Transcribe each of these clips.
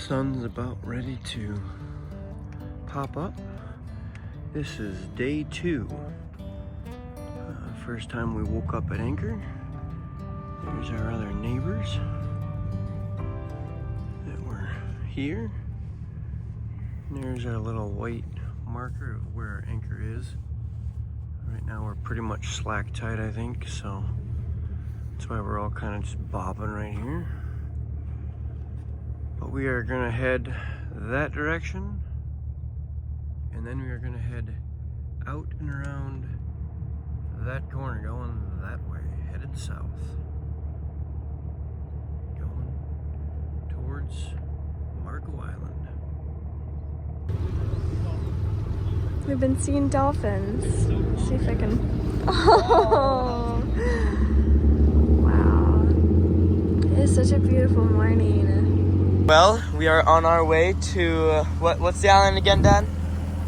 Sun's about ready to pop up. This is day 2. First time we woke up at anchor. There's our other neighbors that were here. And there's our little white marker of where our anchor is. Right now we're pretty much slack tight, I think, so that's why we're all kind of just bobbing right here. But we are gonna head that direction, and then we are gonna head out and around that corner, going that way, headed south. Going towards Marco Island. We've been seeing dolphins. Let's see if I can. Oh! Wow. It is such a beautiful morning. Well, we are on our way to, what's the island again, Dad?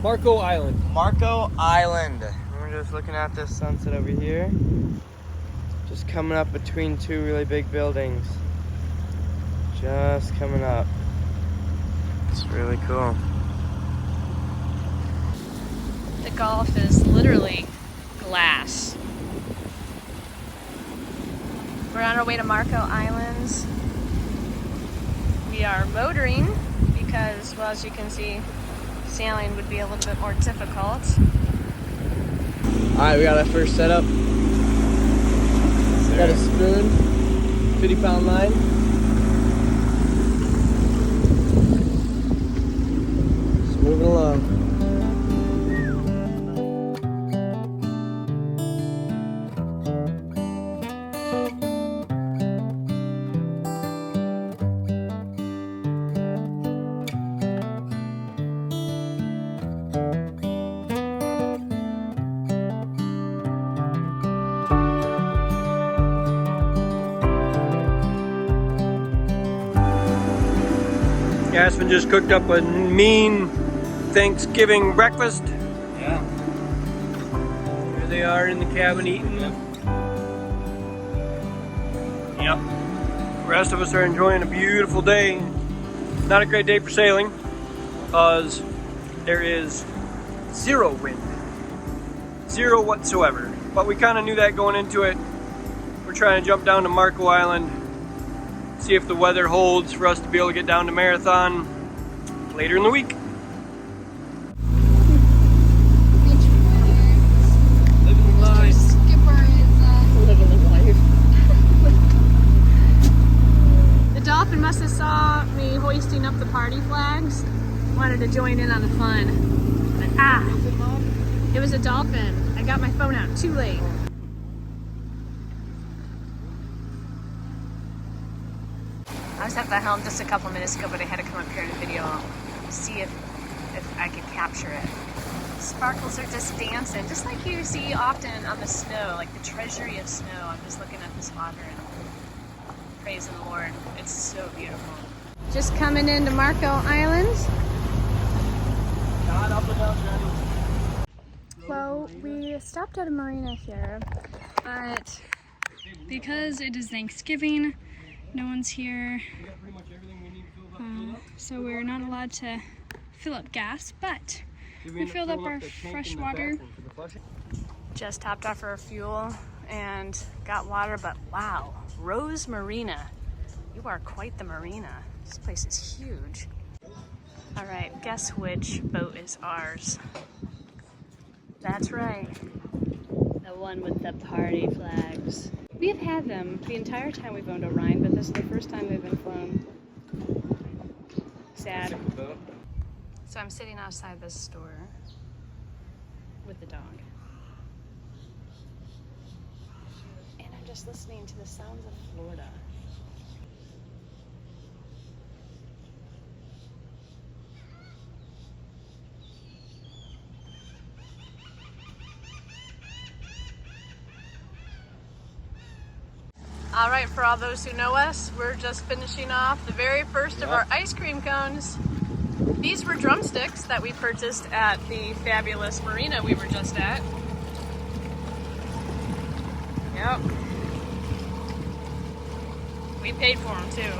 Marco Island. Marco Island. We're just looking at this sunset over here. Just coming up between two really big buildings. Just coming up. It's really cool. The Gulf is literally glass. We're on our way to Marco Islands. We are motoring because, well, as you can see, sailing would be a little bit more difficult. Alright, we got our first setup. Got a spoon, 50-pound line. Just moving along. Aspen just cooked up a mean Thanksgiving breakfast. Yeah. Here they are in the cabin eating. Yep. The rest of us are enjoying a beautiful day. Not a great day for sailing because there is zero wind. Zero whatsoever. But we kind of knew that going into it. We're trying to jump down to Marco Island, see if the weather holds for us to be able to get down to Marathon later in the week. Living life. The dolphin must have saw me hoisting up the party flags, wanted to join in on the fun. But, it was a dolphin. I got my phone out too late. I was at the helm just a couple minutes ago, but I had to come up here to video, see if I could capture it. Sparkles are just dancing, just like you see often on the snow, like the treasury of snow. I'm just looking at this water and praising the Lord. It's so beautiful. Just coming into Marco Island. Well, we stopped at a marina here, but because it is Thanksgiving, no one's here, so we're not allowed to fill up gas, but we filled up our fresh water. Just topped off our fuel and got water, but wow, Rose Marina. You are quite the marina. This place is huge. All right, guess which boat is ours? That's right. The one with the party flags. We have had them the entire time we've owned Orion, but this is the first time they've been flown. Sad. So I'm sitting outside this store with the dog. And I'm just listening to the sounds of Florida. All right, for all those who know us, we're just finishing off the very first of our ice cream cones. These were drumsticks that we purchased at the fabulous marina we were just at. Yep. We paid for them too.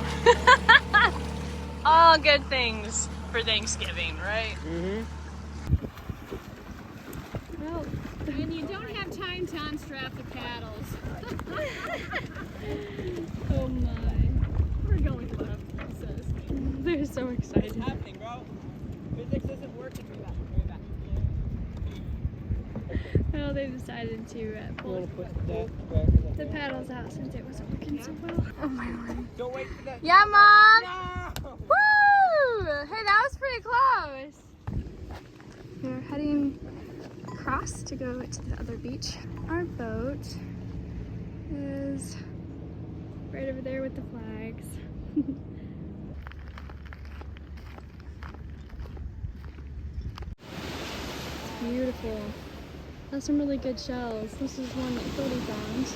All good things for Thanksgiving, right? Mm-hmm. Well, And you don't have time to unstrap the paddles. oh my. We're going to love places. They're so excited. happening, bro? Physics isn't working. Well, they decided to pull the paddles out since it wasn't working so well. Oh my lord. Don't wait for that. Yeah, Mom! No! Woo! Hey, that was pretty close. We're heading across to go to the other beach. Our boat is right over there with the flags. It's beautiful. That's some really good shells. This is one that Cody found.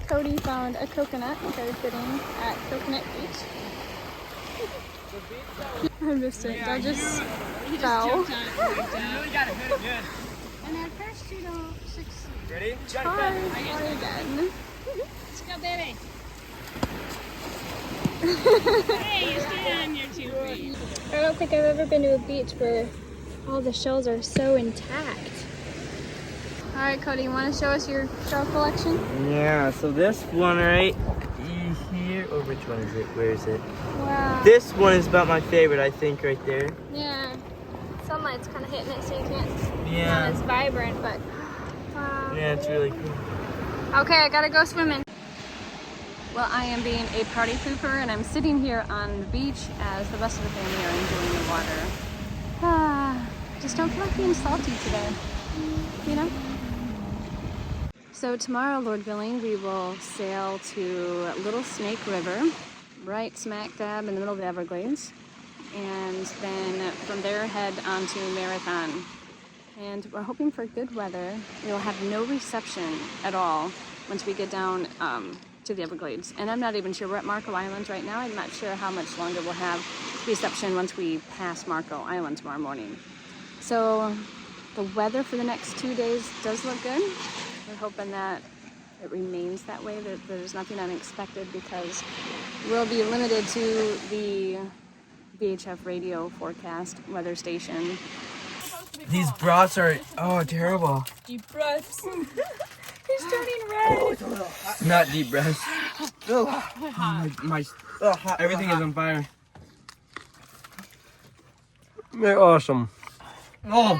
Cody found a coconut parasitting at Coconut Beach. I missed it. That just fell. You really gotta hit it good. And at first you don't succeed. Ready? Try again. Let's go, baby. Hey, you stay on your 2 feet. I don't think I've ever been to a beach where all the shells are so intact. All right, Cody, you want to show us your shell collection? Yeah, so this one right here, or which one is it? Where is it? Wow. This one is about my favorite, I think, right there. Yeah. Sunlight's kind of hitting it, so you can't. Not Yeah. as vibrant, but wow. Yeah, it's really cool. Okay, I gotta go swimming. Well, I am being a party pooper, and I'm sitting here on the beach as the rest of the family are enjoying the water. Just don't feel like being salty today, you know? So tomorrow, Lord willing, we will sail to Little Snake River, right smack dab in the middle of the Everglades, and then from there head on to Marathon. And we're hoping for good weather. We'll have no reception at all once we get down to the Everglades. And I'm not even sure. We're at Marco Island right now. I'm not sure how much longer we'll have reception once we pass Marco Island tomorrow morning. So the weather for the next 2 days does look good. We're hoping that it remains that way, that there's nothing unexpected, because we'll be limited to the VHF radio forecast weather station. These broths are, terrible. Deep breaths. He's turning red. Not deep breaths. Everything is on fire. They're awesome. Oh!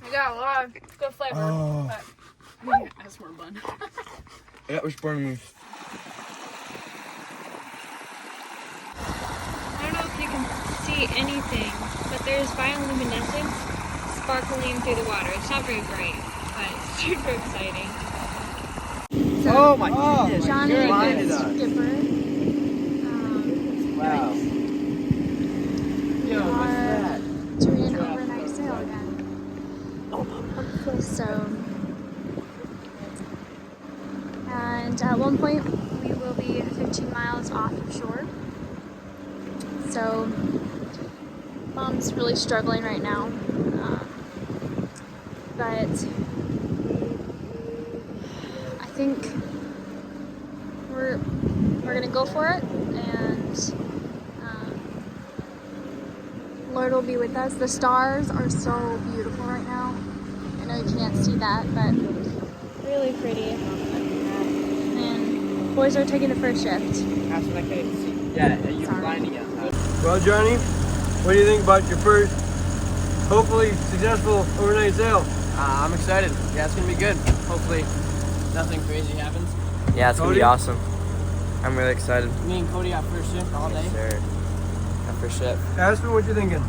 I got a lot of good flavor. Oh. But That's more fun. That was burning me. I don't know if you can see anything, but there's bioluminescence sparkling through the water. It's not very bright, but it's super exciting. So, Oh my goodness! Johnny You're is blinded us. skipper. Wow. We are doing an overnight sail again. So, and at one point we will be 15 miles off of shore. So, Mom's really struggling right now, but I think we're gonna go for it, and Lord will be with us. The stars are so beautiful right now. I know you can't see that, but really pretty. And boys are taking the first shift. That's what I couldn't see. Yeah, you're Sorry. blinding us. Well, Johnny, what do you think about your first, hopefully successful overnight sail? I'm excited. Yeah, it's gonna be good. Hopefully, nothing crazy happens. Yeah, it's gonna be Cody? awesome. I'm really excited. Me and Cody got first shift all day. Sure. Got first shift. Aspen, what you thinking?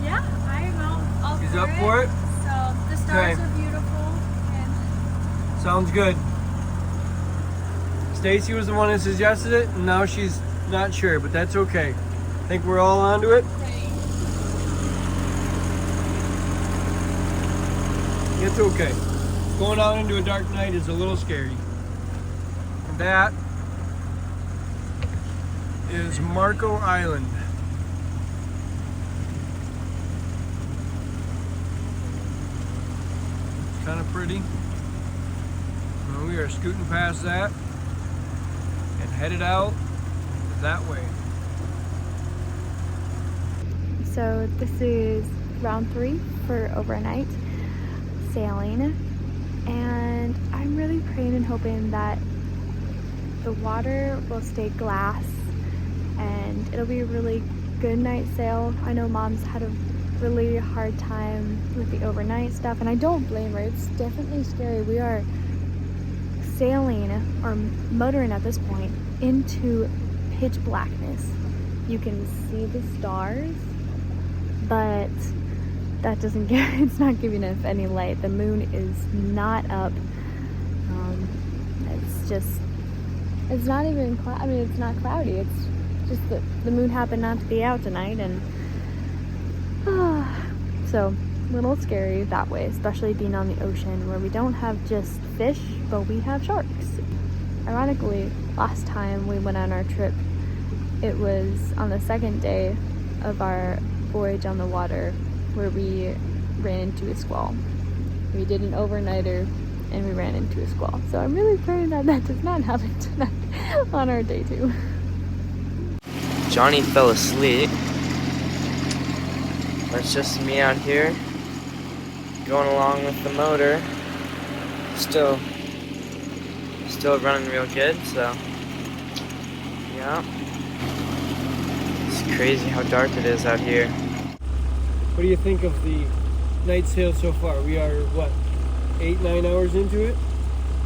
Yeah, I'm all She's up for it? So the stars are beautiful, and Sounds good. Stacy was the one that suggested it, and now she's not sure, but that's okay. I think we're all onto it. It's okay. Going out into a dark night is a little scary. And that is Marco Island. It's kind of pretty. Well, we are scooting past that. headed out that way. So this is round 3 for overnight sailing, and I'm really praying and hoping that the water will stay glass and it'll be a really good night sail. I know Mom's had a really hard time with the overnight stuff, and I don't blame her. It's definitely scary. We are sailing or motoring at this point into pitch blackness. You can see the stars, but that doesn't give, it's not giving us any light. The moon is not up. It's not even I mean, it's not cloudy. It's just that the moon happened not to be out tonight, and so a little scary that way, especially being on the ocean where we don't have just fish, but we have sharks. Ironically, last time we went on our trip, it was on the second day of our voyage on the water where we ran into a squall. We did an overnighter and we ran into a squall. So I'm really praying that that does not happen tonight on our day 2. Johnny fell asleep. It's just me out here going along with the motor. Still running real good, so yeah. It's crazy how dark it is out here. What do you think of the night sail so far? We are, what, 8-9 hours into it?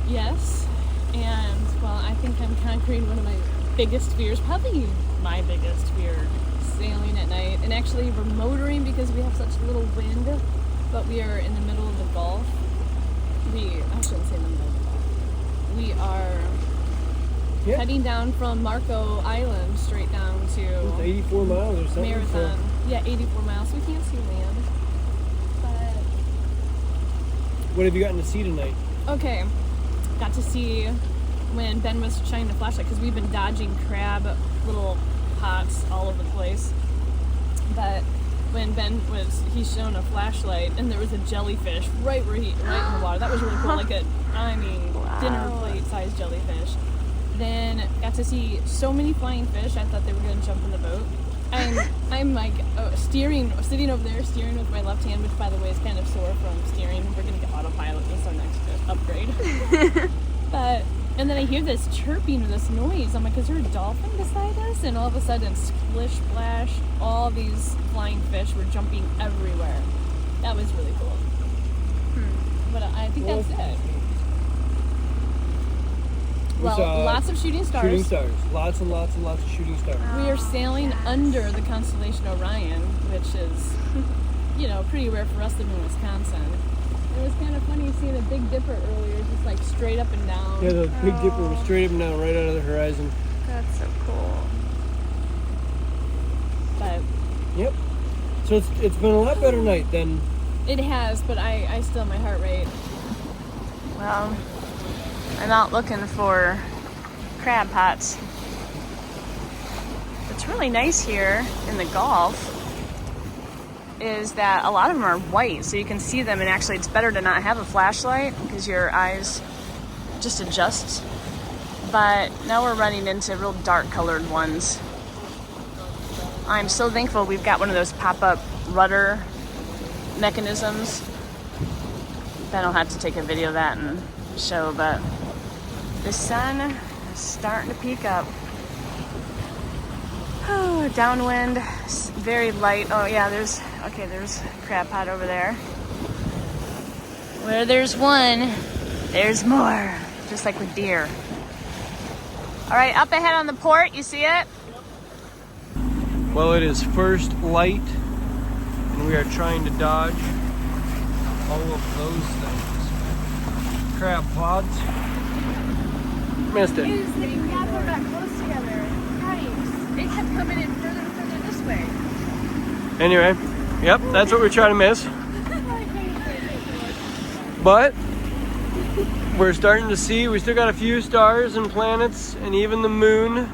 Yes, and well, I think I'm conquering one of my biggest fears, probably my biggest fear, sailing at night. And actually we're motoring because we have such little wind, but we are in the middle of the Gulf. I shouldn't say in the middle of the Gulf. We are heading down from Marco Island straight down to 84 miles or something. Marathon. Yeah, 84 miles. We can't see land. But what have you gotten to see tonight? okay, got to see when Ben was shining the flashlight, because we've been dodging crab little pots all over the place. But when Ben was, he shone a flashlight and there was a jellyfish right in the water. That was really cool, like dinner plate sized jellyfish. Then got to see so many flying fish. I thought they were going to jump in the boat. I'm like sitting over there steering with my left hand, which by the way is kind of sore from steering. We're going to get autopilot. That's our next upgrade. And then I hear this chirping or this noise. I'm like, is there a dolphin beside us? And all of a sudden, splish splash, all these flying fish were jumping everywhere. That was really cool. But I think that's it. Well, lots of shooting stars. Shooting stars. Lots and lots and lots of shooting stars. We are sailing under the constellation Orion, which is, pretty rare for us living in Wisconsin. It was kind of funny seeing a Big Dipper earlier, just like straight up and down. Yeah, the Big Dipper was straight up and down, right out of the horizon. That's so cool. But yep. So it's been a lot better night than. It has, but I still have my heart rate. Well, I'm out looking for crab pots. What's really nice here in the Gulf is that a lot of them are white, so you can see them, and actually it's better to not have a flashlight because your eyes just adjust. But now we're running into real dark colored ones. I'm so thankful we've got one of those pop-up rudder mechanisms. Ben will have to take a video of that and show, but the sun is starting to peak up. Oh, downwind, very light. Oh yeah, there's a crab pot over there. Where there's one, there's more, just like with deer. All right, up ahead on the port, you see it? Well, it is first light, and we are trying to dodge all of those things. Crab pods. Missed it. Is that you got them that close together. Nice. It kept coming in further and further this way. Anyway, yep, that's what we're trying to miss. But we're starting to see, we still got a few stars and planets and even the moon.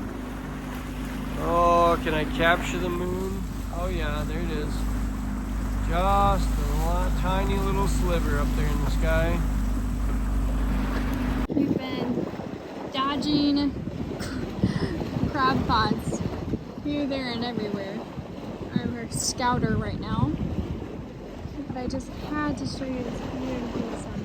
Oh, can I capture the moon? Oh yeah, there it is. Just a tiny little sliver up there in the sky. We've been dodging crab pods here, there, and everywhere. I'm a scouter right now. But I just had to show you this beautiful sunset.